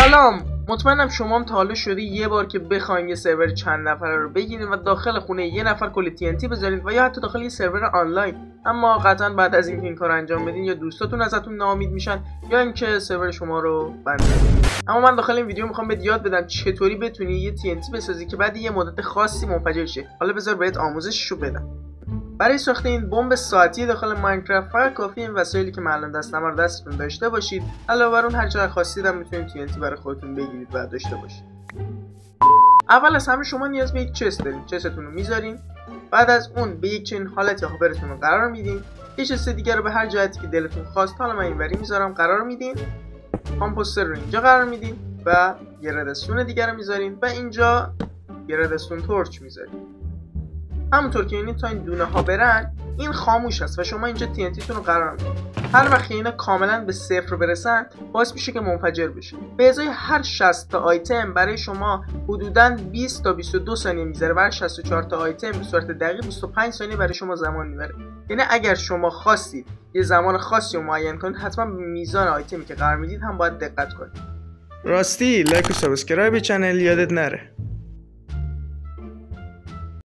سلام، مطمئنم شما هم تا حالا شده یه بار که بخواین یه سرور چند نفره رو بگیرید و داخل خونه یه نفر کلی TNT بذارید و یا حتی داخل یه سرور آنلاین. اما قطعا بعد از اینکه این کار انجام بدین یا دوستاتون ازتون ناامید میشن یا اینکه سرور شما رو بند کنید. اما من داخل این ویدیو میخوام بهت یاد بدم چطوری بتونی یه TNT بسازی که بعد یه مدت خاصی منفجر شه. حالا بذار بهت آموزششو بدم. برای ساخت این بمب ساعتی داخل ماینکرافت فقط کافیه این وسایلی که من الان دستم رو دستتون داشته باشید. علاوه بر اون هر چقدر خواستید هم میتونید TNT برای خودتون بگیرید و داشته باشید. اول از همه شما نیاز به یک چست دارین. چستتون رو میذارین. بعد از اون به یک چنین حالت هاپرتون رو قرار میدین. یه چست دیگه رو به هر جهتی که دلتون خواست، حالا من اینوری میذارم، قرار میدین. کامپوستر رو اینجا قرار میدین و یه ردستون دیگه رو میذارین و اینجا یه ردستون تورچ میذارین. همونطور که این تا این دونه ها برن این خاموش است و شما اینجا TNT تون رو قرار میدید. هر وقت اینا کاملا به صفر برسن باعث میشه که منفجر بشه. به ازای هر 60 تا آیتم برای شما حدوداً 20 تا 22 ثانیه میذاره. برای 64 تا آیتم به صورت دقیق 25 ثانیه برای شما زمان میبره. یعنی اگر شما خواستید یه زمان خاصی رو معین کنید، حتما به میزان آیتمی که قرار میدید هم باید دقت کنید. راستی لایک و سابسکرایب چنل یادت نره.